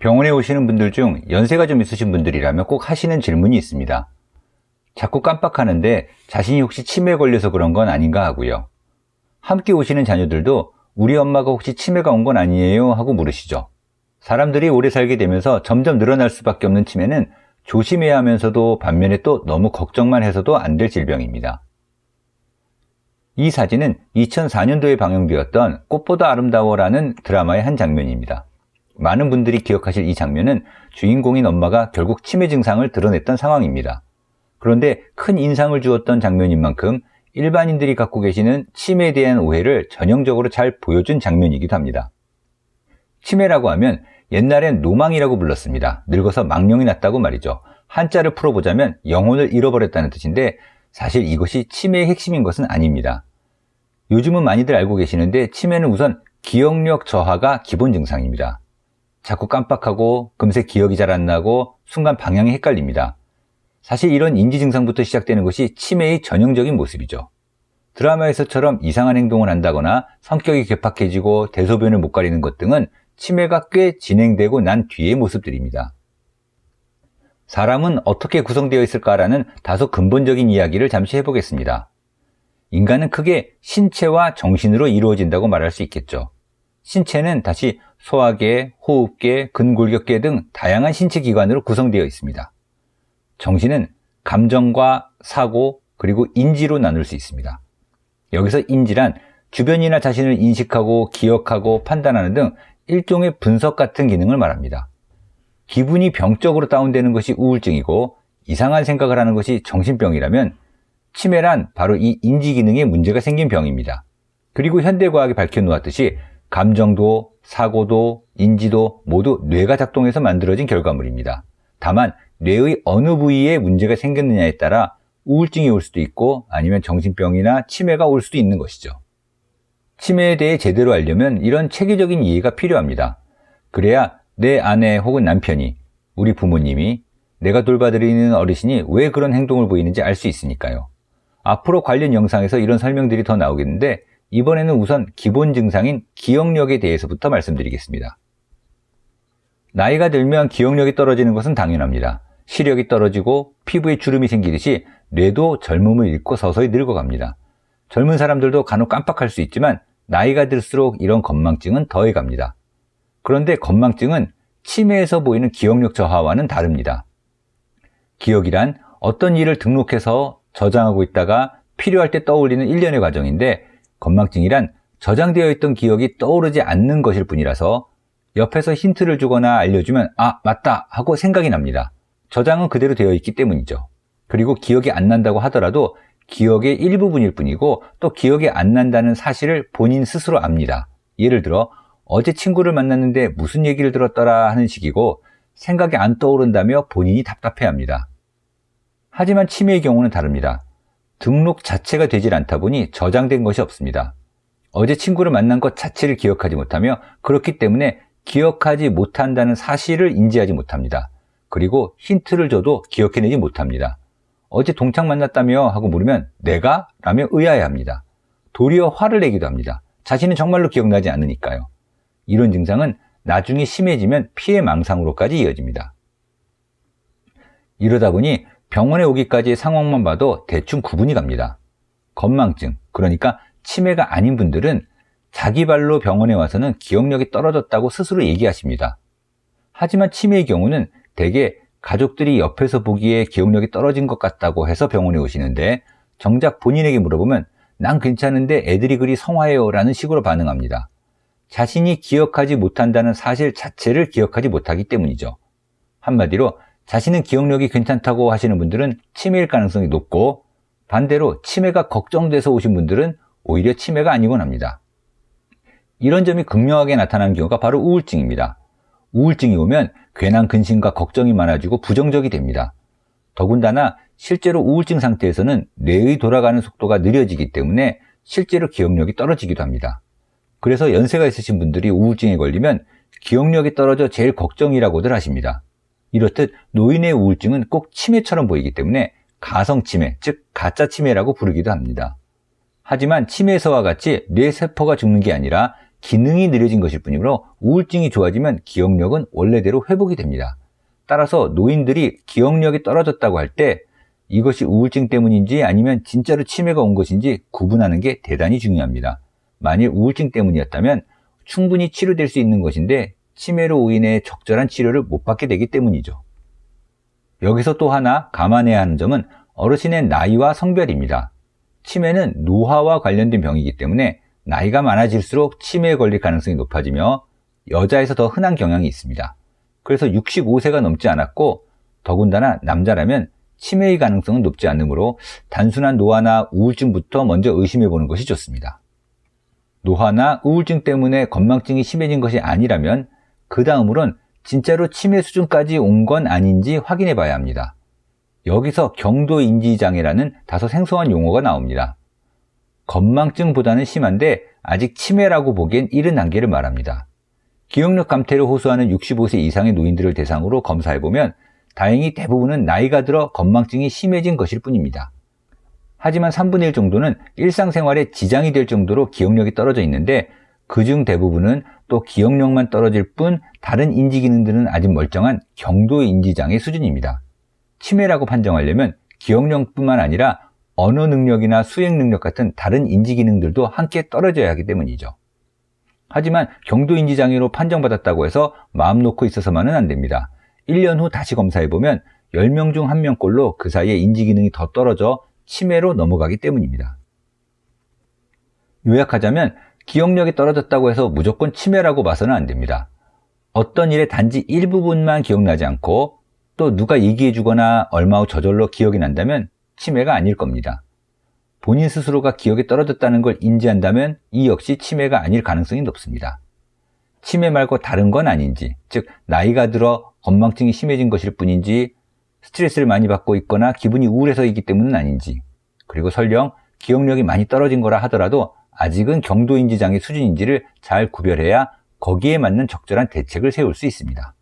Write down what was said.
병원에 오시는 분들 중 연세가 좀 있으신 분들이라면 꼭 하시는 질문이 있습니다. 자꾸 깜빡하는데 자신이 혹시 치매에 걸려서 그런 건 아닌가 하고요. 함께 오시는 자녀들도 우리 엄마가 혹시 치매가 온 건 아니에요? 하고 물으시죠. 사람들이 오래 살게 되면서 점점 늘어날 수밖에 없는 치매는 조심해야 하면서도 반면에 또 너무 걱정만 해서도 안 될 질병입니다. 이 사진은 2004년도에 방영되었던 꽃보다 아름다워라는 드라마의 한 장면입니다. 많은 분들이 기억하실 이 장면은 주인공인 엄마가 결국 치매 증상을 드러냈던 상황입니다. 그런데 큰 인상을 주었던 장면인 만큼 일반인들이 갖고 계시는 치매에 대한 오해를 전형적으로 잘 보여준 장면이기도 합니다. 치매라고 하면 옛날엔 노망이라고 불렀습니다. 늙어서 망령이 났다고 말이죠. 한자를 풀어보자면 영혼을 잃어버렸다는 뜻인데 사실 이것이 치매의 핵심인 것은 아닙니다. 요즘은 많이들 알고 계시는데 치매는 우선 기억력 저하가 기본 증상입니다. 자꾸 깜빡하고 금세 기억이 잘 안 나고 순간 방향이 헷갈립니다. 사실 이런 인지 증상부터 시작되는 것이 치매의 전형적인 모습이죠. 드라마에서처럼 이상한 행동을 한다거나 성격이 괴팍해지고 대소변을 못 가리는 것 등은 치매가 꽤 진행되고 난 뒤의 모습들입니다. 사람은 어떻게 구성되어 있을까라는 다소 근본적인 이야기를 잠시 해보겠습니다. 인간은 크게 신체와 정신으로 이루어진다고 말할 수 있겠죠. 신체는 다시 소화계, 호흡계, 근골격계 등 다양한 신체 기관으로 구성되어 있습니다. 정신은 감정과 사고 그리고 인지로 나눌 수 있습니다. 여기서 인지란 주변이나 자신을 인식하고 기억하고 판단하는 등 일종의 분석 같은 기능을 말합니다. 기분이 병적으로 다운되는 것이 우울증이고 이상한 생각을 하는 것이 정신병이라면 치매란 바로 이 인지 기능에 문제가 생긴 병입니다. 그리고 현대과학이 밝혀놓았듯이 감정도, 사고도, 인지도 모두 뇌가 작동해서 만들어진 결과물입니다. 다만 뇌의 어느 부위에 문제가 생겼느냐에 따라 우울증이 올 수도 있고 아니면 정신병이나 치매가 올 수도 있는 것이죠. 치매에 대해 제대로 알려면 이런 체계적인 이해가 필요합니다. 그래야 내 아내 혹은 남편이, 우리 부모님이, 내가 돌봐드리는 어르신이 왜 그런 행동을 보이는지 알 수 있으니까요. 앞으로 관련 영상에서 이런 설명들이 더 나오겠는데 이번에는 우선 기본 증상인 기억력에 대해서부터 말씀드리겠습니다. 나이가 들면 기억력이 떨어지는 것은 당연합니다. 시력이 떨어지고 피부에 주름이 생기듯이 뇌도 젊음을 잃고 서서히 늙어갑니다. 젊은 사람들도 간혹 깜빡할 수 있지만 나이가 들수록 이런 건망증은 더해갑니다. 그런데 건망증은 치매에서 보이는 기억력 저하와는 다릅니다. 기억이란 어떤 일을 등록해서 저장하고 있다가 필요할 때 떠올리는 일련의 과정인데 건망증이란 저장되어 있던 기억이 떠오르지 않는 것일 뿐이라서 옆에서 힌트를 주거나 알려주면 아 맞다 하고 생각이 납니다. 저장은 그대로 되어 있기 때문이죠. 그리고 기억이 안 난다고 하더라도 기억의 일부분일 뿐이고 또 기억이 안 난다는 사실을 본인 스스로 압니다. 예를 들어 어제 친구를 만났는데 무슨 얘기를 들었더라 하는 식이고 생각이 안 떠오른다며 본인이 답답해합니다. 하지만 치매의 경우는 다릅니다. 등록 자체가 되질 않다 보니 저장된 것이 없습니다. 어제 친구를 만난 것 자체를 기억하지 못하며 그렇기 때문에 기억하지 못한다는 사실을 인지하지 못합니다. 그리고 힌트를 줘도 기억해내지 못합니다. 어제 동창 만났다며 하고 물으면 내가? 라며 의아해합니다. 도리어 화를 내기도 합니다. 자신은 정말로 기억나지 않으니까요. 이런 증상은 나중에 심해지면 피해 망상으로까지 이어집니다. 이러다 보니 병원에 오기까지의 상황만 봐도 대충 구분이 갑니다. 건망증, 그러니까 치매가 아닌 분들은 자기 발로 병원에 와서는 기억력이 떨어졌다고 스스로 얘기하십니다. 하지만 치매의 경우는 대개 가족들이 옆에서 보기에 기억력이 떨어진 것 같다고 해서 병원에 오시는데 정작 본인에게 물어보면 난 괜찮은데 애들이 그리 성화해요 라는 식으로 반응합니다. 자신이 기억하지 못한다는 사실 자체를 기억하지 못하기 때문이죠. 한마디로 자신은 기억력이 괜찮다고 하시는 분들은 치매일 가능성이 높고 반대로 치매가 걱정돼서 오신 분들은 오히려 치매가 아니곤 합니다. 이런 점이 극명하게 나타나는 경우가 바로 우울증입니다. 우울증이 오면 괜한 근심과 걱정이 많아지고 부정적이 됩니다. 더군다나 실제로 우울증 상태에서는 뇌의 돌아가는 속도가 느려지기 때문에 실제로 기억력이 떨어지기도 합니다. 그래서 연세가 있으신 분들이 우울증에 걸리면 기억력이 떨어져 제일 걱정이라고들 하십니다. 이렇듯 노인의 우울증은 꼭 치매처럼 보이기 때문에 가성치매, 즉 가짜 치매라고 부르기도 합니다. 하지만 치매에서와 같이 뇌세포가 죽는 게 아니라 기능이 느려진 것일 뿐이므로 우울증이 좋아지면 기억력은 원래대로 회복이 됩니다. 따라서 노인들이 기억력이 떨어졌다고 할 때 이것이 우울증 때문인지 아니면 진짜로 치매가 온 것인지 구분하는 게 대단히 중요합니다. 만일 우울증 때문이었다면 충분히 치료될 수 있는 것인데 치매로 인해 적절한 치료를 못 받게 되기 때문이죠. 여기서 또 하나 감안해야 하는 점은 어르신의 나이와 성별입니다. 치매는 노화와 관련된 병이기 때문에 나이가 많아질수록 치매에 걸릴 가능성이 높아지며 여자에서 더 흔한 경향이 있습니다. 그래서 65세가 넘지 않았고 더군다나 남자라면 치매의 가능성은 높지 않으므로 단순한 노화나 우울증부터 먼저 의심해 보는 것이 좋습니다. 노화나 우울증 때문에 건망증이 심해진 것이 아니라면 그 다음으론 진짜로 치매 수준까지 온 건 아닌지 확인해 봐야 합니다. 여기서 경도인지장애라는 다소 생소한 용어가 나옵니다. 건망증보다는 심한데 아직 치매라고 보기엔 이른 단계를 말합니다. 기억력 감퇴를 호소하는 65세 이상의 노인들을 대상으로 검사해보면 다행히 대부분은 나이가 들어 건망증이 심해진 것일 뿐입니다. 하지만 3분의 1 정도는 일상생활에 지장이 될 정도로 기억력이 떨어져 있는데 그중 대부분은 또 기억력만 떨어질 뿐 다른 인지기능들은 아직 멀쩡한 경도인지장애 수준입니다. 치매라고 판정하려면 기억력뿐만 아니라 언어 능력이나 수행 능력 같은 다른 인지기능들도 함께 떨어져야 하기 때문이죠. 하지만 경도인지장애로 판정받았다고 해서 마음 놓고 있어서만은 안 됩니다. 1년 후 다시 검사해보면 10명 중 1명꼴로 그 사이에 인지기능이 더 떨어져 치매로 넘어가기 때문입니다. 요약하자면 기억력이 떨어졌다고 해서 무조건 치매라고 봐서는 안 됩니다. 어떤 일의 단지 일부분만 기억나지 않고 또 누가 얘기해주거나 얼마 후 저절로 기억이 난다면 치매가 아닐 겁니다. 본인 스스로가 기억이 떨어졌다는 걸 인지한다면 이 역시 치매가 아닐 가능성이 높습니다. 치매 말고 다른 건 아닌지, 즉 나이가 들어 건망증이 심해진 것일 뿐인지 스트레스를 많이 받고 있거나 기분이 우울해서이기 때문은 아닌지, 그리고 설령 기억력이 많이 떨어진 거라 하더라도 아직은 경도인지장애 수준인지를 잘 구별해야 거기에 맞는 적절한 대책을 세울 수 있습니다.